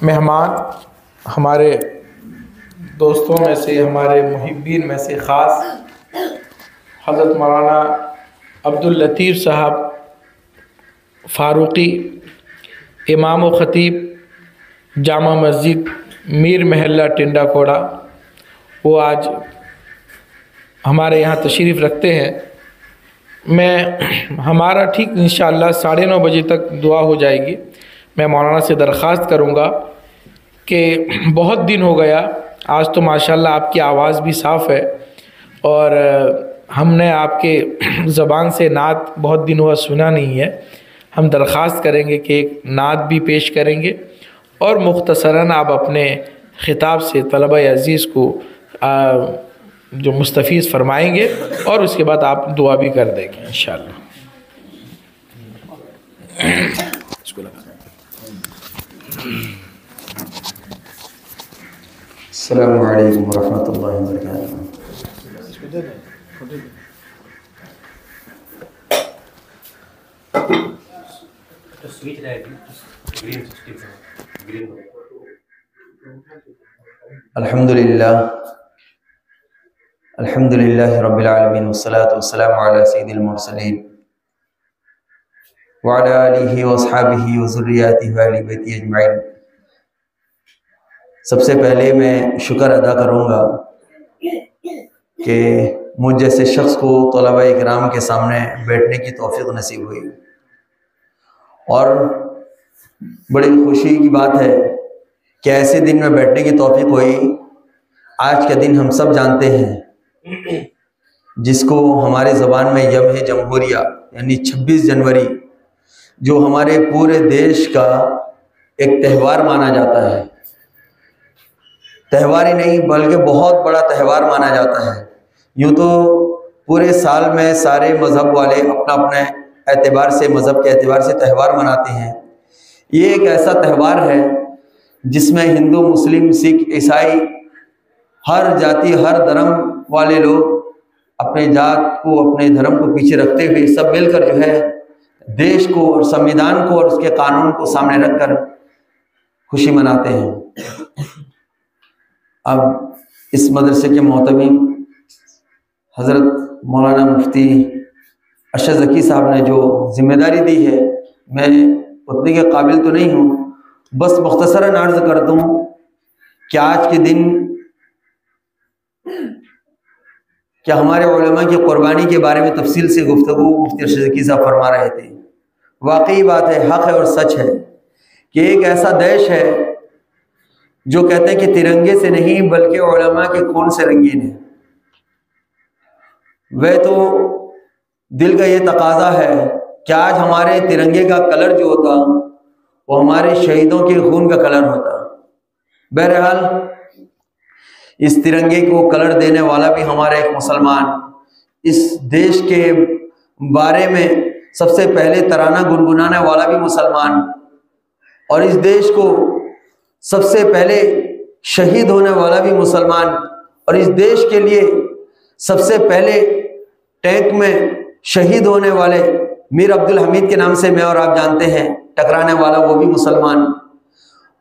मेहमान हमारे दोस्तों में से, हमारे मुहिब्बीन में से ख़ास हज़रत मौलाना अब्दुल लतीफ़ साहब फ़ारूक़ी, इमाम व ख़तीब जामा मस्जिद मीर महल्ला टिंडा कोड़ा, वो आज हमारे यहाँ तशरीफ़ रखते हैं। हमारा ठीक इंशाअल्लाह 9:30 बजे तक दुआ हो जाएगी। मैं मौलाना से दरख्वास्त करूँगा कि बहुत दिन हो गया, आज तो माशाअल्लाह आपकी आवाज़ भी साफ़ है और हमने आपके ज़बान से नात बहुत दिन हुआ सुना नहीं है। हम दरख्वास्त करेंगे कि एक नात भी पेश करेंगे और मुख्तसरन आप अपने ख़िताब से तलबा अज़ीज़ को जो मुस्तफ़ीज़ फरमाएंगे और उसके बाद आप दुआ भी कर देंगे इंशाअल्लाह। अस्सलामु अलैकुम वरहमतुल्लाहि वबरकातुहू। अल्हम्दुलिल्लाह अल्हम्दुलिल्लाहि रब्बिल आलमीन वस्सलातु वस्सलामु अला सय्यिदिल मुरसलीन व अला आलिहि व अस्हाबिहि व ज़ुर्रिय्यतिहि व अहलि बैतिहि अजमईन। सबसे पहले मैं शुक्र अदा करूँगा कि मुझ जैसे शख्स को तलबा इकराम के सामने बैठने की तौफीक नसीब हुई और बड़ी खुशी की बात है कि ऐसे दिन में बैठने की तौफीक हुई। आज का दिन हम सब जानते हैं, जिसको हमारे ज़बान में यम है जमहूरिया यानी 26 जनवरी, जो हमारे पूरे देश का एक त्यौहार माना जाता है। त्यौहार ही नहीं बल्कि बहुत बड़ा त्यौहार माना जाता है। यूँ तो पूरे साल में सारे मज़हब वाले अपना अपने एतबार से, मज़हब के एतबार से त्यौहार मनाते हैं। ये एक ऐसा त्यौहार है जिसमें हिंदू, मुस्लिम, सिख, ईसाई, हर जाति, हर धर्म वाले लोग अपने जात को, अपने धर्म को पीछे रखते हुए सब मिलकर जो है देश को और संविधान को और उसके कानून को सामने रखकर खुशी मनाते हैं। अब इस मदरसे के मोहतमीम हज़रत मौलाना मुफ्ती अरशद ज़की साहब ने जो जिम्मेदारी दी है, मैं उतने के काबिल तो नहीं हूँ, बस मुख्तसरन अर्ज़ कर दूँ कि आज के दिन क्या हमारे उलमा की कुर्बानी के बारे में तफसील से गुफ्तगू मुफ्ती अरशद ज़की साहब फरमा रहे थे। वाकई बात है, हक़ है और सच है कि एक ऐसा देश है जो कहते हैं कि तिरंगे से नहीं बल्कि उलमा के खून से रंगीन है। वह तो दिल का ये तकाजा है कि आज हमारे तिरंगे का कलर जो होता वो हमारे शहीदों के खून का कलर होता। बहरहाल इस तिरंगे को कलर देने वाला भी हमारा एक मुसलमान, इस देश के बारे में सबसे पहले तराना गुनगुनाने वाला भी मुसलमान, और इस देश को सबसे पहले शहीद होने वाला भी मुसलमान, और इस देश के लिए सबसे पहले टैंक में शहीद होने वाले मीर अब्दुल हमीद के नाम से मैं और आप जानते हैं, टकराने वाला वो भी मुसलमान।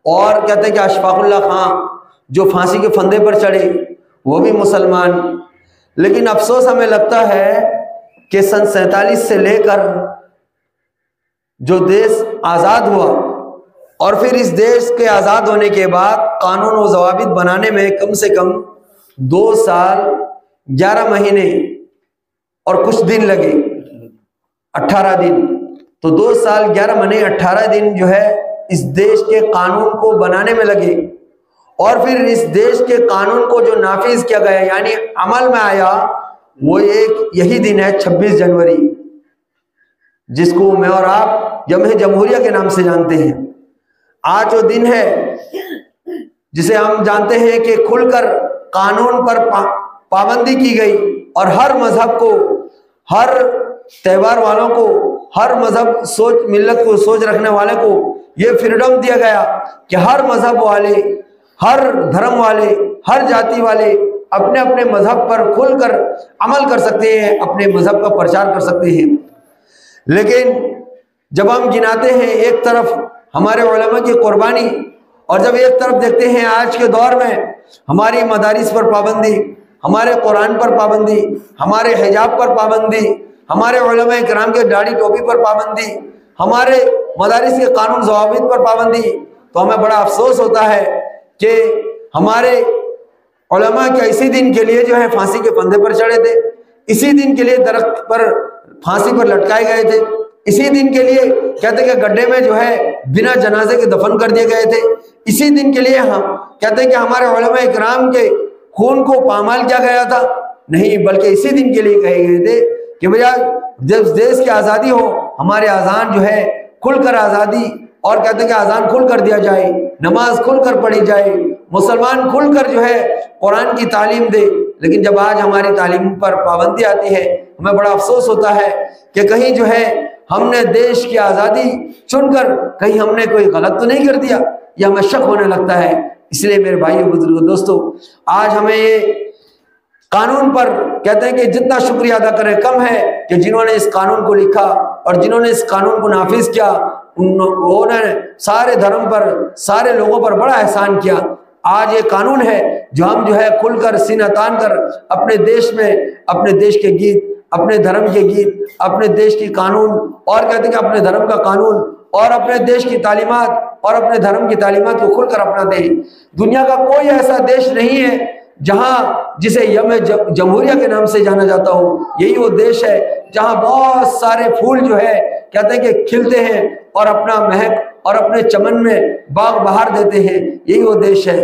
और कहते हैं कि अशफाकुल्लाह खां जो फांसी के फंदे पर चढ़े वो भी मुसलमान। लेकिन अफसोस हमें लगता है कि सन 47 से लेकर जो देश आज़ाद हुआ और फिर इस देश के आज़ाद होने के बाद कानून व ज़वाबित बनाने में कम से कम 2 साल 11 महीने और कुछ दिन लगे, 18 दिन। तो 2 साल 11 महीने 18 दिन जो है इस देश के कानून को बनाने में लगे, और फिर इस देश के कानून को जो नाफिज किया गया यानी अमल में आया, वो एक यही दिन है 26 जनवरी, जिसको मैं और आप यम जमहूरिया के नाम से जानते हैं। आज वो दिन है जिसे हम जानते हैं कि खुलकर कानून पर पाबंदी की गई और हर मजहब को, हर त्यौहार वालों को, हर मजहब सोच मिल्लत को सोच रखने वाले को ये फ्रीडम दिया गया कि हर मजहब वाले, हर धर्म वाले, हर जाति वाले अपने अपने मजहब पर खुलकर अमल कर सकते हैं, अपने मजहब का प्रचार कर सकते हैं। लेकिन जब हम गिनाते हैं, एक तरफ हमारे उलमा की कुर्बानी, और जब एक तरफ देखते हैं आज के दौर में हमारी मदारिस पर पाबंदी, हमारे कुरान पर पाबंदी, हमारे हिजाब पर पाबंदी, हमारे उलमा इकराम के दाढ़ी टोपी पर पाबंदी, हमारे मदारिस के कानून ज़वाबित पर पाबंदी, तो हमें बड़ा अफसोस होता है कि हमारे उलमा क्या इसी दिन के लिए जो है फांसी के फंदे पर चढ़े थे, इसी दिन के लिए दरख्त पर फांसी पर लटकाए गए थे, इसी दिन के लिए कहते कि गड्ढे में जो है बिना जनाजे के दफन कर दिए गए थे, इसी दिन के लिए हम कहते हैं कि हमारे उलमा इकराम के खून को पामाल किया गया था। नहीं, बल्कि इसी दिन के लिए कहे गए थे कि भैया जब देश की आज़ादी हो, हमारे अजान जो है खुलकर आज़ादी, और कहते हैं कि अजान खुल कर दिया जाए, नमाज खुल कर पढ़ी जाए, मुसलमान खुलकर जो है कुरान की तालीम दे। लेकिन जब आज हमारी तालीम पर पाबंदी आती है, हमें बड़ा अफसोस होता है कि कहीं जो है हमने देश की आज़ादी चुनकर कहीं हमने कोई गलत तो नहीं कर दिया, यह हमें शक होने लगता है। इसलिए मेरे भाइयों बुजुर्गों दोस्तों, आज हमें ये कानून पर कहते हैं कि जितना शुक्रिया अदा करें कम है कि जिन्होंने इस कानून को लिखा और जिन्होंने इस कानून को नाफिज किया, उन्होंने सारे धर्म पर, सारे लोगों पर बड़ा एहसान किया। आज ये कानून है जो हम जो है खुलकर सीना तान कर अपने देश में अपने देश के गीत, अपने धर्म के गीत, अपने देश की कानून, और कहते हैं कि अपने धर्म का कानून और अपने देश की तालीमात और अपने धर्म की तालीमात को खुलकर अपनाते हैं। दुनिया का कोई ऐसा देश नहीं है जहां जिसे यम जमहूरिया के नाम से जाना जाता हो। यही वो देश है जहां बहुत सारे फूल जो है कहते हैं कि खिलते हैं और अपना महक और अपने चमन में बाग बहार देते हैं। यही वो देश है।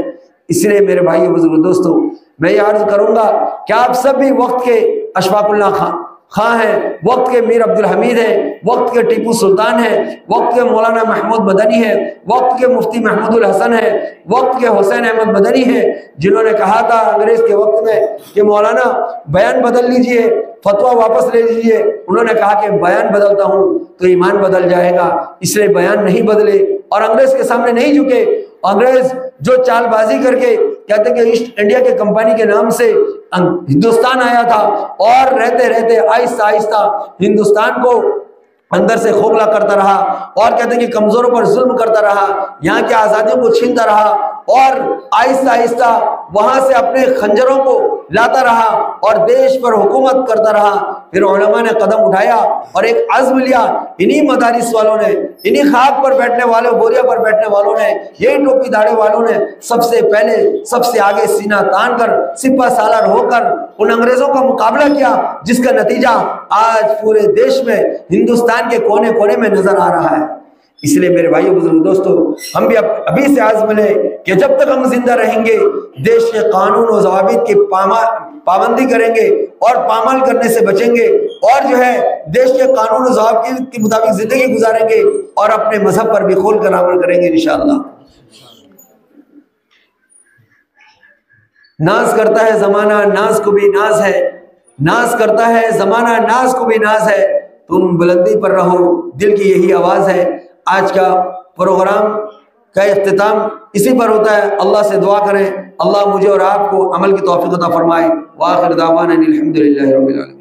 इसलिए मेरे भाइयों बुजुर्ग दोस्तों, मैं ये अर्ज करूंगा कि आप सब भी वक्त के अशफाकुल्लाह खां हैं, वक्त के मीर अब्दुल हमीद हैं, वक्त के टीपू सुल्तान हैं, वक्त के मौलाना महमूद मदनी हैं, वक्त के मुफ्ती महमूदुल हसन हैं, वक्त के हुसैन अहमद मदनी हैं, जिन्होंने कहा था अंग्रेज के वक्त में कि मौलाना बयान बदल लीजिए, फतवा वापस ले लीजिए। उन्होंने कहा कि बयान बदलता हूं तो ईमान बदल जाएगा, इसलिए बयान नहीं बदले और अंग्रेज के सामने नहीं झुके। अंग्रेज जो चालबाजी करके कहते कि ईस्ट इंडिया के कंपनी के नाम से हिंदुस्तान आया था और रहते रहते आहिस्ता आहिस्ता हिंदुस्तान को अंदर से खोखला करता रहा और कहते हैं कि कमजोरों पर जुल्म करता रहा, यहाँ की आजादियों को छीनता रहा और आहिस्ता आहिस्ता वहां से अपने खंजरों को लाता रहा और देश पर हुकूमत करता रहा। फिर उलमा ने कदम उठाया और एक अज़्म लिया। इन्हीं मदारिस वालों ने, इन्हीं खाक पर बैठने वालों, बोरिया पर बैठने वालों ने, यही टोपी दाढ़े वालों ने सबसे पहले सबसे आगे सीना तान कर सिपा सालार होकर उन अंग्रेजों का मुकाबला किया, जिसका नतीजा आज पूरे देश में हिंदुस्तान के कोने कोने में नजर आ रहा है। इसलिए मेरे भाइयों बुजुर्ग दोस्तों, हम भी अभी से आज़म लें कि जब तक हम जिंदा रहेंगे देश के कानून और ज़वाबित की पाबंदी करेंगे और पामाल करने से बचेंगे और जो है देश के कानून और ज़वाबित के मुताबिक जिंदगी गुजारेंगे और अपने मजहब पर भी खोल कर अमल करेंगे इंशाअल्लाह। नाज करता है जमाना, नाज को भी नाज है, नाज करता है जमाना, नाज को भी नाज है, तुम बुलंदी पर रहो, दिल की यही आवाज़ है। आज का प्रोग्राम का इख्तिताम इसी पर होता है। अल्लाह से दुआ करें अल्लाह मुझे और आपको अमल की तौफीक अता फरमाए। व आखिर दावाना अनिल हम्दुलिल्लाहि रब्बिल आलमीन।